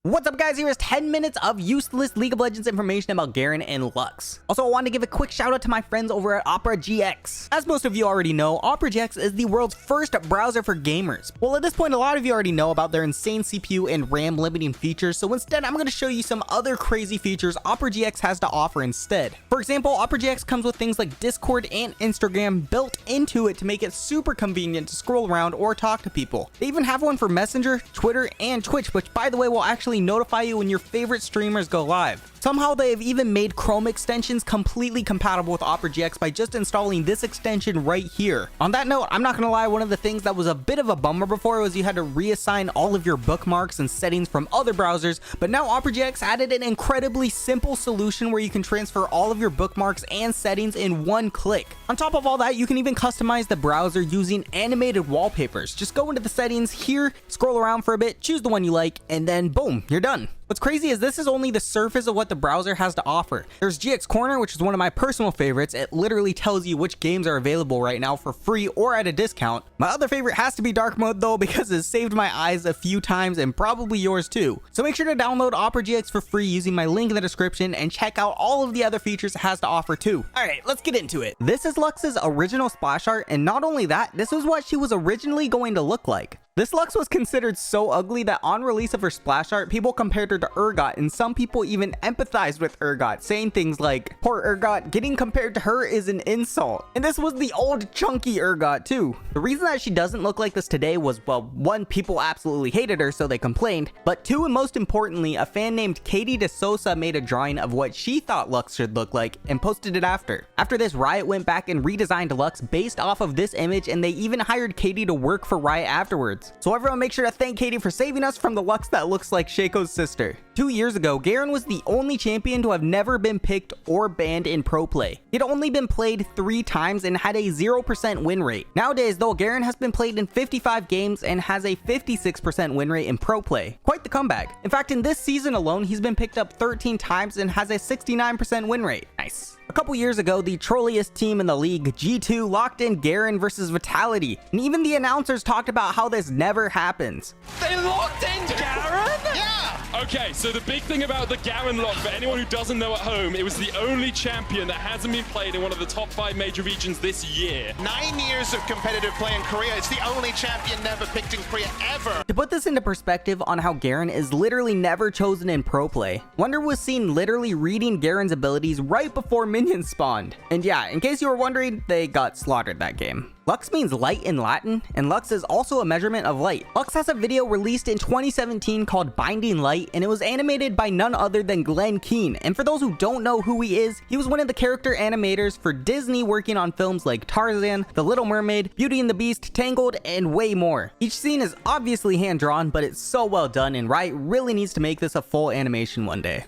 What's up guys, here is 10 minutes of useless League of Legends information about Garen and Lux. Also, I wanted to give a quick shout out to my friends over at Opera GX. As most of you already know, Opera GX is the world's first browser for gamers. Well, at this point, a lot of you already know about their insane CPU and RAM limiting features, so instead I'm going to show you some other crazy features Opera GX has to offer instead. For example, Opera GX comes with things like Discord and Instagram built into it to make it super convenient to scroll around or talk to people. They even have one for Messenger, Twitter, and Twitch, which by the way will actually notify you when your favorite streamers go live. Somehow they have even made Chrome extensions completely compatible with Opera GX by just installing this extension right here. On that note, I'm not gonna lie, one of the things that was a bit of a bummer before was you had to reassign all of your bookmarks and settings from other browsers, but now Opera GX added an incredibly simple solution where you can transfer all of your bookmarks and settings in one click. On top of all that, you can even customize the browser using animated wallpapers. Just go into the settings here, scroll around for a bit, choose the one you like, and then boom, you're done. What's crazy is this is only the surface of what the browser has to offer. There's GX Corner, which is one of my personal favorites. It literally tells you which games are available right now for free or at a discount. My other favorite has to be Dark Mode though, because it saved my eyes a few times and probably yours too. So make sure to download Opera GX for free using my link in the description and check out all of the other features it has to offer too. Alright, let's get into it. This is Lux's original splash art, and not only that, this was what she was originally going to look like. This Lux was considered so ugly that on release of her splash art, people compared her to Urgot, and some people even empathized with Urgot, saying things like, "Poor Urgot, getting compared to her is an insult." And this was the old chunky Urgot too. The reason that she doesn't look like this today was, well, one, people absolutely hated her so they complained, but two, and most importantly, a fan named Katie DeSosa made a drawing of what she thought Lux should look like and posted it after. After this, Riot went back and redesigned Lux based off of this image, and they even hired Katie to work for Riot afterwards. So everyone make sure to thank Katie for saving us from the Lux that looks like Shaco's sister. 2 years ago, Garen was the only champion to have never been picked or banned in pro play. He'd only been played 3 times and had a 0% win rate. Nowadays though, Garen has been played in 55 games and has a 56% win rate in pro play. Quite the comeback. In fact, in this season alone, he's been picked up 13 times and has a 69% win rate. Nice. A couple years ago, the trolliest team in the league, G2, locked in Garen versus Vitality, and even the announcers talked about how this never happens. They locked in Garen? Yeah! Okay, so the big thing about the Garen lock, for anyone who doesn't know at home, it was the only champion that hasn't been played in one of the top 5 major regions this year. 9 years of competitive play in Korea. It's the only champion never picked in Korea ever. To put this into perspective on how Garen is literally never chosen in pro play, Wonder was seen literally reading Garen's abilities right before minions spawned. And yeah, in case you were wondering, they got slaughtered that game. Lux means light in Latin, and Lux is also a measurement of light. Lux has a video released in 2017 called Binding Light, and it was animated by none other than Glenn Keane. And for those who don't know who he is, he was one of the character animators for Disney, working on films like Tarzan, The Little Mermaid, Beauty and the Beast, Tangled, and way more. Each scene is obviously hand-drawn, but it's so well done, and Riot really needs to make this a full animation one day.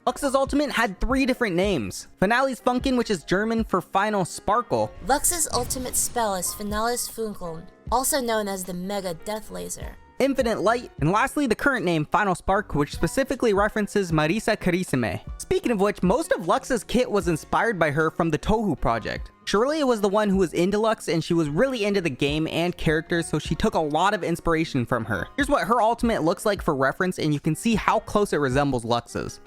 Lux's ultimate had 3 different names. Finale's Funken, which is German for Final Sparkle. Lux's ultimate spell is Finales Funkeln, also known as the Mega Death Laser. Infinite Light, and lastly the current name Final Spark, which specifically references Marisa Carissime. Speaking of which, most of Lux's kit was inspired by her from the Tohu project. Shirley was the one who was into Lux, and she was really into the game and characters, so she took a lot of inspiration from her. Here's what her ultimate looks like for reference, and you can see how close it resembles Lux's.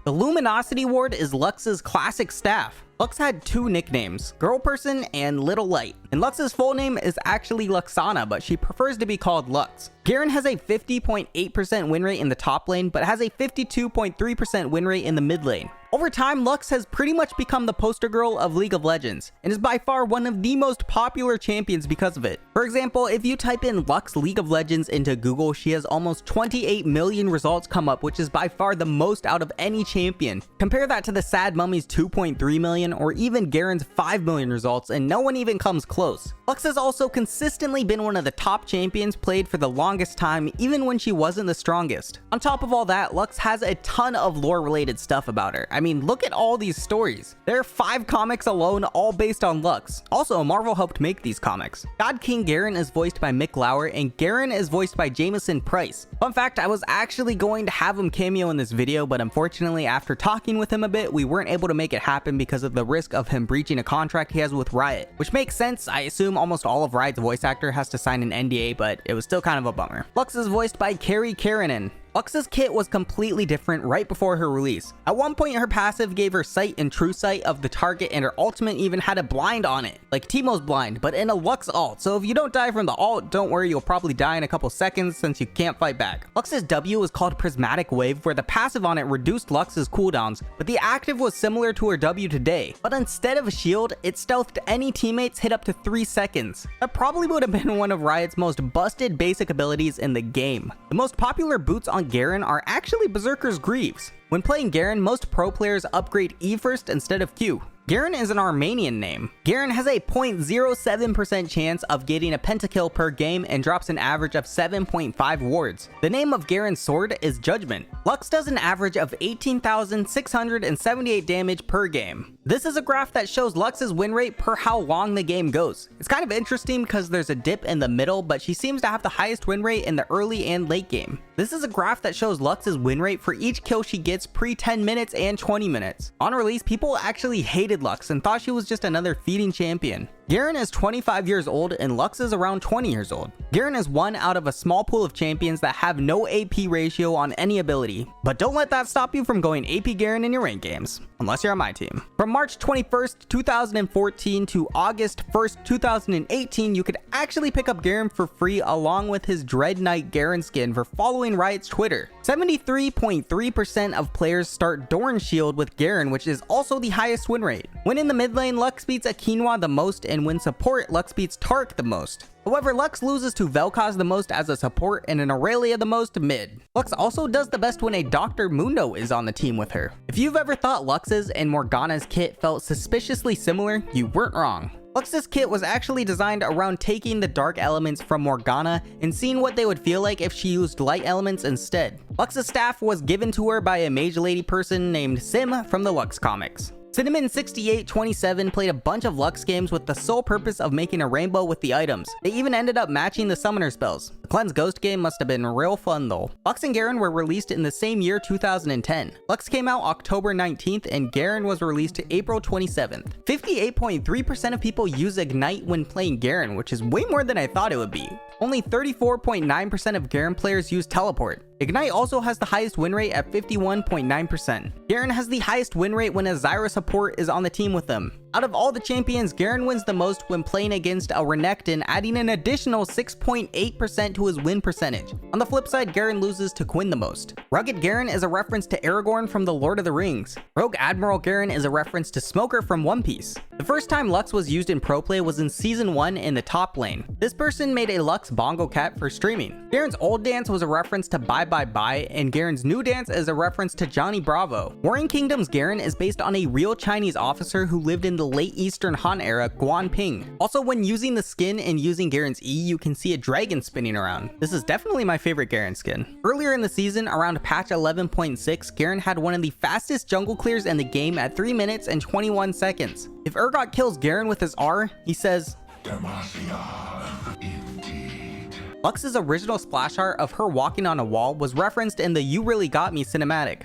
The Luminosity Ward is Lux's classic staff. Lux had 2 nicknames, Girl Person and Little Light. And Lux's full name is actually Luxana, but she prefers to be called Lux. Garen has a 50.8% win rate in the top lane, but has a 52.3% win rate in the mid lane. Over time, Lux has pretty much become the poster girl of League of Legends, and is by far one of the most popular champions because of it. For example, if you type in Lux League of Legends into Google, she has almost 28 million results come up, which is by far the most out of any champion. Compare that to the Sad Mummy's 2.3 million, or even Garen's 5 million results, and no one even comes close. Lux has also consistently been one of the top champions played for the longest time, even when she wasn't the strongest. On top of all that, Lux has a ton of lore related stuff about her. I mean, look at all these stories. There are 5 comics alone, all based on Lux. Also, Marvel helped make these comics. God King Garen is voiced by Mick Lauer, and Garen is voiced by Jameson Price. Fun fact, I was actually going to have him cameo in this video, but unfortunately, after talking with him a bit, we weren't able to make it happen because of the risk of him breaching a contract he has with Riot. Which makes sense. I assume almost all of Riot's voice actor has to sign an NDA, but it was still kind of a bummer. Lux is voiced by Carrie Karanen. Lux's kit was completely different right before her release. At one point, her passive gave her sight and true sight of the target, and her ultimate even had a blind on it, like Teemo's blind, but in a Lux ult. So if you don't die from the ult, don't worry, you'll probably die in a couple seconds since you can't fight back. Lux's W was called Prismatic Wave, where the passive on it reduced Lux's cooldowns, but the active was similar to her W today. But instead of a shield, it stealthed any teammates hit up to 3 seconds. That probably would have been one of Riot's most busted basic abilities in the game. The most popular boots on Garen are actually Berserker's Greaves. When playing Garen, most pro players upgrade E first instead of Q. Garen is an Armenian name. Garen has a 0.07% chance of getting a pentakill per game and drops an average of 7.5 wards. The name of Garen's sword is Judgment. Lux does an average of 18,678 damage per game. This is a graph that shows Lux's win rate per how long the game goes. It's kind of interesting because there's a dip in the middle, but she seems to have the highest win rate in the early and late game. This is a graph that shows Lux's win rate for each kill she gets pre 10 minutes and 20 minutes. On release, people actually hated Lux and thought she was just another feeding champion. Garen is 25 years old and Lux is around 20 years old. Garen is one out of a small pool of champions that have no AP ratio on any ability, but don't let that stop you from going AP Garen in your ranked games, unless you're on my team. From March 21st, 2014 to August 1st, 2018, you could actually pick up Garen for free along with his Dread Knight Garen skin for following Riot's Twitter. 73.3% of players start Doran Shield with Garen, which is also the highest win rate. When in the mid lane, Lux beats a Quinoa the most, and when support, Lux beats Tark the most. However, Lux loses to Vel'Koz the most as a support and an Aurelia the most mid. Lux also does the best when a Dr. Mundo is on the team with her. If you've ever thought Lux's and Morgana's kit felt suspiciously similar, you weren't wrong. Lux's kit was actually designed around taking the dark elements from Morgana and seeing what they would feel like if she used light elements instead. Lux's staff was given to her by a mage lady person named Sim from the Lux comics. Cinnamon6827 played a bunch of Lux games with the sole purpose of making a rainbow with the items. They even ended up matching the summoner spells. The Cleanse Ghost game must have been real fun though. Lux and Garen were released in the same year, 2010. Lux came out October 19th and Garen was released April 27th. 58.3% of people use Ignite when playing Garen, which is way more than I thought it would be. Only 34.9% of Garen players use Teleport. Ignite also has the highest win rate at 51.9%. Garen has the highest win rate when a Zyra support is on the team with them. Out of all the champions, Garen wins the most when playing against a Renekton, adding an additional 6.8% to his win percentage. On the flip side, Garen loses to Quinn the most. Rugged Garen is a reference to Aragorn from The Lord of the Rings. Rogue Admiral Garen is a reference to Smoker from One Piece. The first time Lux was used in pro play was in Season 1 in the top lane. This person made a Lux Bongo Cat for streaming. Garen's old dance was a reference to Bye Bye Bye, and Garen's new dance is a reference to Johnny Bravo. Warring Kingdom's Garen is based on a real Chinese officer who lived in the late Eastern Han era, Guan Ping. Also, when using the skin and using Garen's E, you can see a dragon spinning around. This is definitely my favorite Garen skin. Earlier in the season, around patch 11.6, Garen had one of the fastest jungle clears in the game at 3 minutes and 21 seconds. If Urgot kills Garen with his R, he says, "Demacia, indeed." Lux's original splash art of her walking on a wall was referenced in the You Really Got Me cinematic.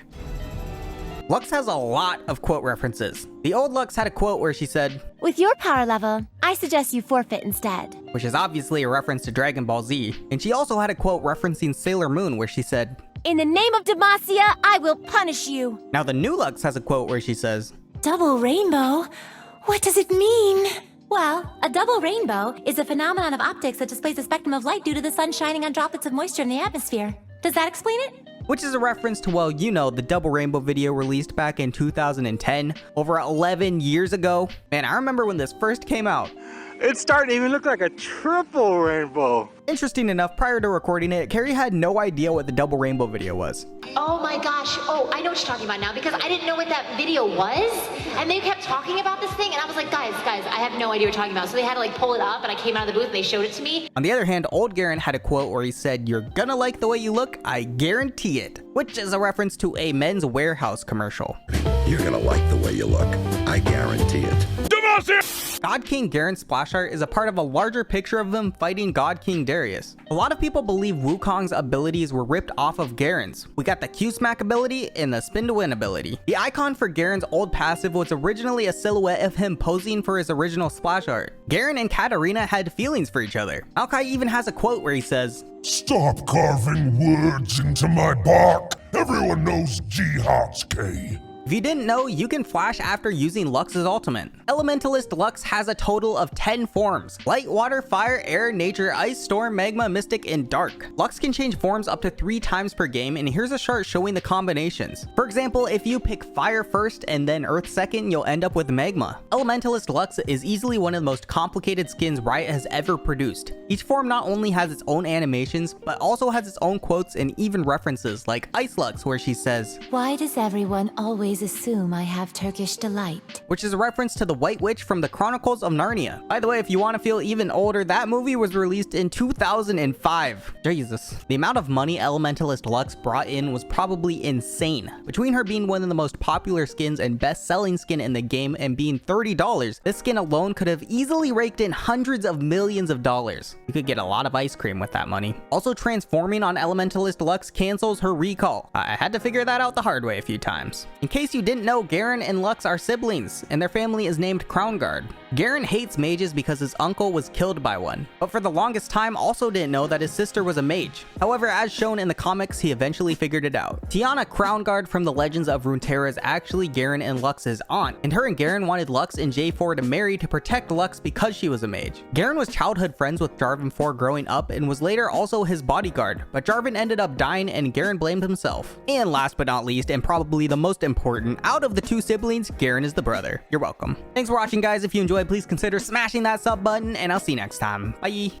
Lux has a lot of quote references. The old Lux had a quote where she said, "With your power level, I suggest you forfeit instead," which is obviously a reference to Dragon Ball Z. And she also had a quote referencing Sailor Moon where she said, "In the name of Demacia, I will punish you." Now the new Lux has a quote where she says, "Double rainbow? What does it mean?" Well, a double rainbow is a phenomenon of optics that displays a spectrum of light due to the sun shining on droplets of moisture in the atmosphere. Does that explain it? Which is a reference to, well, you know, the double rainbow video released back in 2010, over 11 years ago. Man, I remember when this first came out. It's starting to even look like a triple rainbow. Interesting enough, prior to recording it, Carrie had no idea what the double rainbow video was. Oh my gosh, oh, I know what you're talking about now, because I didn't know what that video was, and they kept talking about this thing, and I was like, guys, I have no idea what you're talking about. So they had to like pull it up, and I came out of the booth, and they showed it to me. On the other hand, old Garen had a quote where he said, "You're gonna like the way you look, I guarantee it," which is a reference to a Men's Warehouse commercial. You're gonna like the way you look. I guarantee it. God King Garen's splash art is a part of a larger picture of him fighting God King Darius. A lot of people believe Wukong's abilities were ripped off of Garen's. We got the Q-Smack ability and the Spin to Win ability. The icon for Garen's old passive was originally a silhouette of him posing for his original splash art. Garen and Katarina had feelings for each other. Maokai even has a quote where he says, "Stop carving words into my bark. Everyone knows G-Hotz-K." If you didn't know, you can flash after using Lux's ultimate. Elementalist Lux has a total of 10 forms: light, water, fire, air, nature, ice, storm, magma, mystic, and dark. Lux can change forms up to 3 times per game, and here's a chart showing the combinations. For example, if you pick fire first and then earth second, you'll end up with magma. Elementalist Lux is easily one of the most complicated skins Riot has ever produced. Each form not only has its own animations, but also has its own quotes and even references, like Ice Lux, where she says, Why does everyone always assume I have Turkish delight? which is a reference to the White Witch from the Chronicles of Narnia. By the way, if you want to feel even older, that movie was released in 2005. Jesus. The amount of money Elementalist Lux brought in was probably insane. Between her being one of the most popular skins and best-selling skin in the game and being $30, this skin alone could have easily raked in hundreds of millions of dollars. You could get a lot of ice cream with that money. Also, transforming on Elementalist Lux cancels her recall. I had to figure that out the hard way a few times. In case you didn't know, Garen and Lux are siblings, and their family is named Crown Guard. Garen hates mages because his uncle was killed by one, but for the longest time also didn't know that his sister was a mage. However, as shown in the comics, he eventually figured it out. Tiana Crown Guard from the Legends of Runeterra is actually Garen and Lux's aunt, and her and Garen wanted Lux and J4 to marry to protect Lux because she was a mage. Garen was childhood friends with Jarvan 4 growing up and was later also his bodyguard, but Jarvan ended up dying and Garen blamed himself. And last but not least, and probably the most important, out of the 2 siblings, Garen is the brother. You're welcome. Thanks for watching, guys. If you enjoyed, please consider smashing that sub button, and I'll see you next time. Bye.